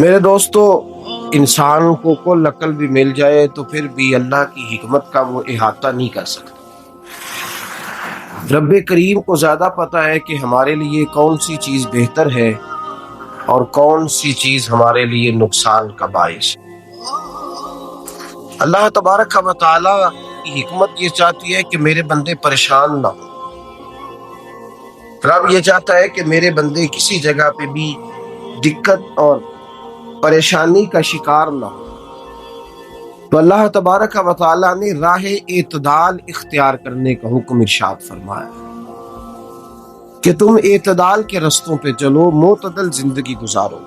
میرے دوستو، انسان کو کل عقل بھی مل جائے تو پھر بھی اللہ کی حکمت کا وہ احاطہ نہیں کر سکتا۔ رب کریم کو زیادہ پتہ ہے کہ ہمارے لیے کون سی چیز بہتر ہے اور کون سی چیز ہمارے لیے نقصان کا باعث ہے۔ اللہ تبارک و تعالی کی حکمت یہ چاہتی ہے کہ میرے بندے پریشان نہ ہوں۔ رب یہ چاہتا ہے کہ میرے بندے کسی جگہ پہ بھی دقت اور پریشانی کا شکار نہ ہو۔ تو اللہ تبارک و تعالیٰ نے راہ اعتدال اختیار کرنے کا حکم ارشاد فرمایا کہ تم اعتدال کے رستوں پہ چلو، معتدل زندگی گزارو،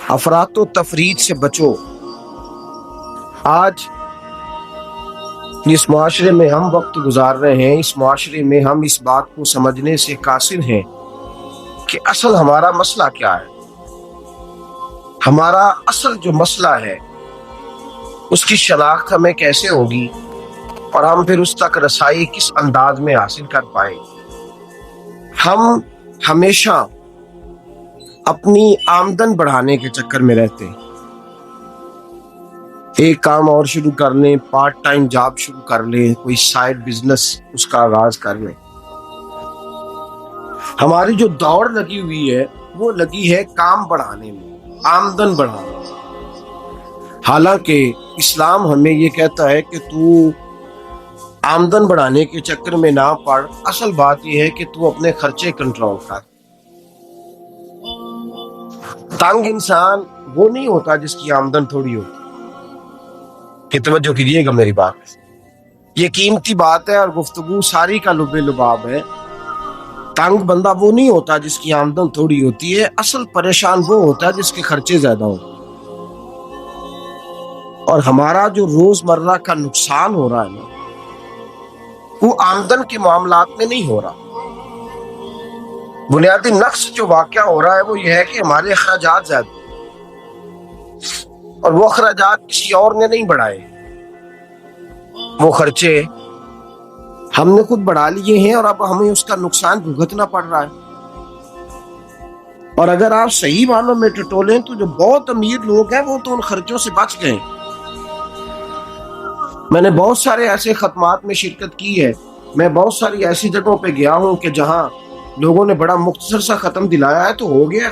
افراط و تفریط سے بچو۔ آج جس معاشرے میں ہم وقت گزار رہے ہیں، اس معاشرے میں ہم اس بات کو سمجھنے سے قاصر ہیں کہ اصل ہمارا مسئلہ کیا ہے۔ ہمارا اصل جو مسئلہ ہے اس کی شناخت ہمیں کیسے ہوگی اور ہم پھر اس تک رسائی کس انداز میں حاصل کر پائیں۔ ہم ہمیشہ اپنی آمدن بڑھانے کے چکر میں رہتے ہیں، ایک کام اور شروع کر لیں، پارٹ ٹائم جاب شروع کر لیں، کوئی سائیڈ بزنس اس کا آغاز کر لیں۔ ہماری جو دوڑ لگی ہوئی ہے وہ لگی ہے کام بڑھانے میں، آمدن بڑھانے میں۔ حالانکہ اسلام ہمیں یہ کہتا ہے کہ تو آمدن بڑھانے کے چکر میں نہ پڑ، اصل بات یہ ہے کہ تو اپنے خرچے کنٹرول کر۔ تنگ انسان وہ نہیں ہوتا جس کی آمدن تھوڑی ہوتی۔ کہ توجہ کیجیے گا میری بات، یہ قیمتی بات ہے اور گفتگو ساری کا لب لباب ہے۔ تنگ بندہ وہ نہیں ہوتا جس کی آمدن تھوڑی ہوتی ہے، اصل پریشان وہ ہوتا ہے جس کے خرچے زیادہ ہوں۔ اور ہمارا جو روزمرہ کا نقصان ہو رہا ہے نا، وہ آمدن کے معاملات میں نہیں ہو رہا۔ بنیادی نقص جو واقعہ ہو رہا ہے وہ یہ ہے کہ ہمارے اخراجات زیادہ، اور وہ اخراجات کسی اور نے نہیں بڑھائے، وہ خرچے ہم نے خود بڑھا لیے ہیں اور اب ہمیں اس کا نقصان بھگتنا پڑ رہا ہے۔ اور اگر آپ صحیح معنوں میں ٹٹولیں تو جو بہت امیر لوگ ہیں وہ تو ان خرچوں سے بچ گئے۔ میں نے بہت سارے ایسے ختمات میں شرکت کی ہے، میں بہت ساری ایسی جگہوں پہ گیا ہوں کہ جہاں لوگوں نے بڑا مختصر سا ختم دلایا ہے تو ہو گیا ہے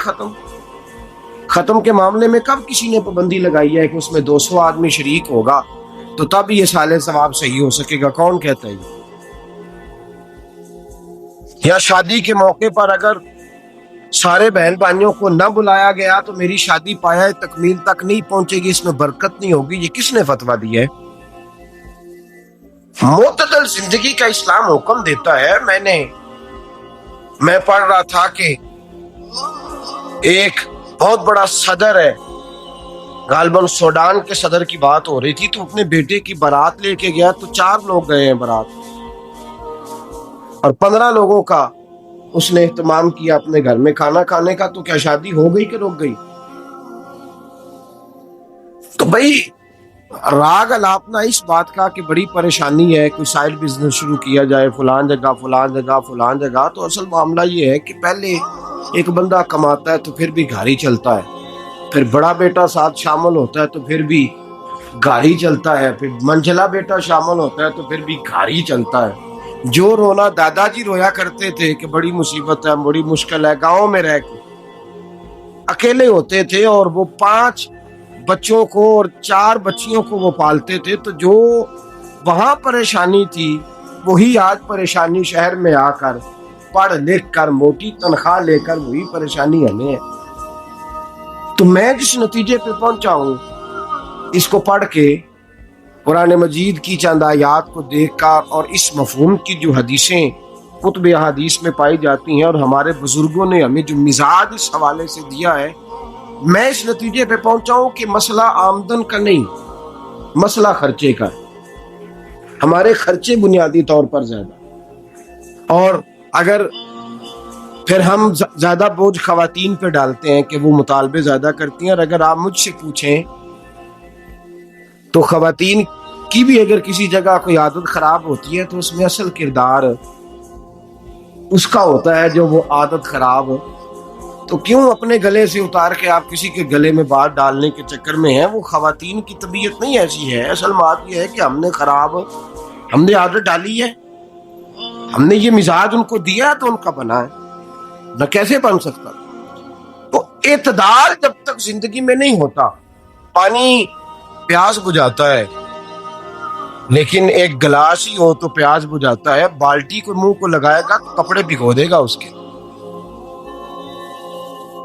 ختم کے معاملے میں کب کسی نے پابندی لگائی ہے کہ اس میں 200 آدمی شریک ہوگا تو تب یہ سال ثواب صحیح ہو سکے گا؟ کون کہتا ہے یہ؟ یا شادی کے موقع پر اگر سارے بہن بھائیوں کو نہ بلایا گیا تو میری شادی پایہ تکمیل تک نہیں پہنچے گی، اس میں برکت نہیں ہوگی، یہ کس نے فتویٰ دیا ہے؟ معتدل زندگی کا اسلام حکم دیتا ہے۔ میں پڑھ رہا تھا کہ ایک بہت بڑا صدر ہے، غالباً سوڈان کے صدر کی بات ہو رہی تھی، تو اپنے بیٹے کی بارات لے کے گیا تو 4 لوگ گئے ہیں بارات، اور 15 لوگوں کا اس نے اہتمام کیا اپنے گھر میں کھانا کھانے کا۔ تو کیا شادی ہو گئی کہ رک گئی؟ تو بھائی راگ الاپنا اس بات کا کہ بڑی پریشانی ہے، کوئی سائیڈ بزنس شروع کیا جائے فلان جگہ، تو اصل معاملہ یہ ہے کہ پہلے ایک بندہ کماتا ہے تو پھر بھی گھر ہی چلتا ہے، پھر بڑا بیٹا ساتھ شامل ہوتا ہے تو پھر بھی گھر ہی چلتا ہے، پھر منجلا بیٹا شامل ہوتا ہے تو پھر بھی گھر ہی چلتا ہے۔ جو رونا دادا جی رویا کرتے تھے کہ بڑی مصیبت ہے، بڑی مشکل ہے، گاؤں میں رہ کے اکیلے ہوتے تھے اور وہ 5 بچوں کو اور 4 بچیوں کو وہ پالتے تھے، تو جو وہاں پریشانی تھی وہی آج پریشانی شہر میں آ کر پڑھ لکھ کر موٹی تنخواہ لے کر وہی پریشانی ہمیں ہے۔ تو میں جس نتیجے پہ پہنچا ہوں اس کو پڑھ کے، قرآن مجید کی چند آیات کو دیکھ کر اور اس مفہوم کی جو حدیثیں کتب احادیث میں پائی جاتی ہیں اور ہمارے بزرگوں نے ہمیں جو مزاج اس حوالے سے دیا ہے، میں اس نتیجے پہ پہنچا ہوں کہ مسئلہ آمدن کا نہیں، مسئلہ خرچے کا۔ ہمارے خرچے بنیادی طور پر زیادہ، اور اگر پھر ہم زیادہ بوجھ خواتین پہ ڈالتے ہیں کہ وہ مطالبے زیادہ کرتی ہیں، اور اگر آپ مجھ سے پوچھیں تو خواتین کی بھی اگر کسی جگہ کوئی عادت خراب ہوتی ہے تو اس میں اصل کردار اس کا ہوتا ہے جو وہ عادت خراب تو کیوں اپنے گلے سے اتار کے آپ کسی کے گلے میں بات ڈالنے کے چکر میں ہیں؟ وہ خواتین کی طبیعت نہیں ایسی ہے. اصل بات یہ ہے کہ ہم نے عادت ڈالی ہے, ہم نے یہ مزاج ان کو دیا تو ان کا بنا ہے, نہ کیسے بن سکتا. تو اعتدال جب تک زندگی میں نہیں ہوتا, پانی پیاس بجھاتا ہے لیکن ایک گلاس ہی ہو تو پیاس بجھاتا ہے, بالٹی کو منہ کو لگائے گا تو کپڑے بھگو دے گا اس کے.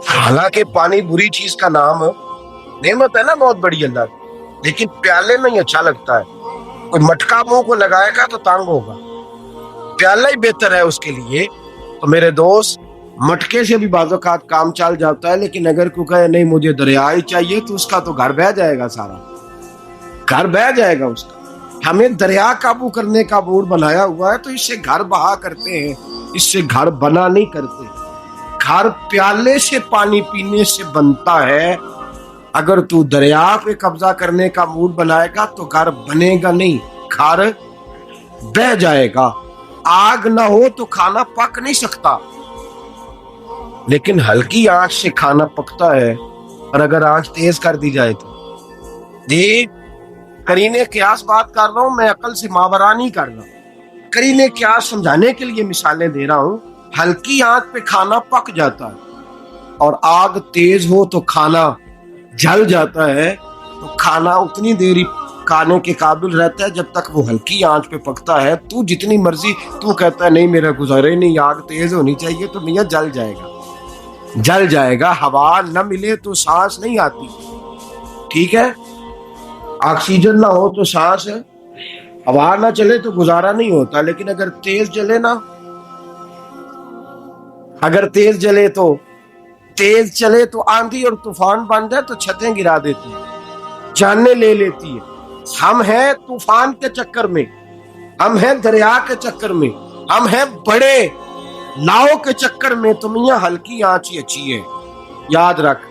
حالانکہ پانی بری چیز کا نام نعمت ہے نا بہت بڑی اللہ کی, لیکن پیالے میں ہی اچھا لگتا ہے. کوئی مٹکا منہ کو لگائے گا تو تانگ ہوگا, پیالہ ہی بہتر ہے اس کے لیے. تو میرے دوست, مٹکے سے بھی بعض اوقات کام چل جاتا ہے, لیکن اگر کوئی کہے نہیں مجھے دریا ہی چاہیے تو اس کا تو گھر بہ جائے گا, سارا گھر بہ جائے گا اس کا. ہمیں دریا قابو کرنے کا بورڈ بنایا ہوا ہے تو اس سے گھر بہا کرتے ہیں, اس سے گھر بنا نہیں کرتے. گھر پیالے سے پانی پینے سے بنتا ہے. اگر تو دریا پہ قبضہ کرنے کا موڈ بنائے گا تو گھر بنے گا نہیں, گھر بہ جائے گا. آگ نہ ہو تو کھانا پک نہیں سکتا, لیکن ہلکی آنچ سے کھانا پکتا ہے. اور اگر آنچ تیز کر دی جائے تو جی قرینے قیاس بات کر رہا ہوں, میں عقل سے ماورا نہیں کر رہا. قرینے قیاس سمجھانے کے لیے مثالیں دے رہا ہوں. ہلکی آنچ پہ کھانا پک جاتا ہے اور آگ تیز ہو تو کھانا جل جاتا ہے. تو کھانا اتنی دیر کھانے کے قابل رہتا ہے جب تک وہ ہلکی آنچ پہ پکتا ہے. تو جتنی مرضی تو کہتا ہے نہیں میرا گزارے نہیں, آگ تیز ہونی چاہیے, تو میاں جل جائے گا, جل جائے گا. ہوا نہ ملے تو سانس نہیں آتی, ٹھیک ہے, آکسیجن نہ ہو تو سانس, ہوا نہ چلے تو گزارا نہیں ہوتا. لیکن اگر تیز جلے نا, اگر تیز چلے تو آندھی اور طوفان بن جائے تو چھتیں گرا دیتی ہے, جانیں لے لیتی ہے. ہم ہیں طوفان کے چکر میں, ہم ہیں دریا کے چکر میں, ہم ہیں بڑے لاؤ کے چکر میں. تو میاں ہلکی آنچ ہی اچھی ہے, یاد رکھ.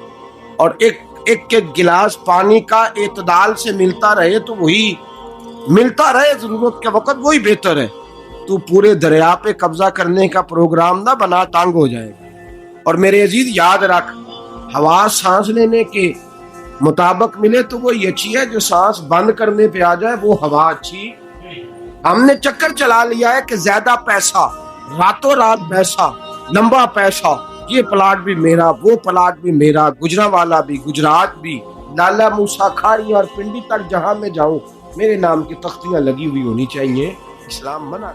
اور ایک گلاس پانی کا اعتدال سے ملتا رہے تو وہی ملتا رہے, ضرورت کے وقت وہی بہتر ہے. تو پورے دریا پہ قبضہ کرنے کا پروگرام نہ بنا, تانگ ہو جائے گا. اور میرے عزیز یاد رکھ, ہوا سانس لینے کے مطابق ملے تو وہ یہ اچھی ہے, جو سانس بند کرنے پہ آ جائے وہ ہوا اچھی. ہم نے چکر چلا لیا ہے کہ زیادہ پیسہ, راتوں رات پیسہ, لمبا پیسہ, یہ پلاٹ بھی میرا, وہ پلاٹ بھی میرا, گجرانوالا بھی, گجرات بھی, لالا موسیٰ کھاری اور پنڈی تک جہاں میں جاؤں میرے نام کی تختیاں لگی ہوئی ہونی چاہیے. اسلام منع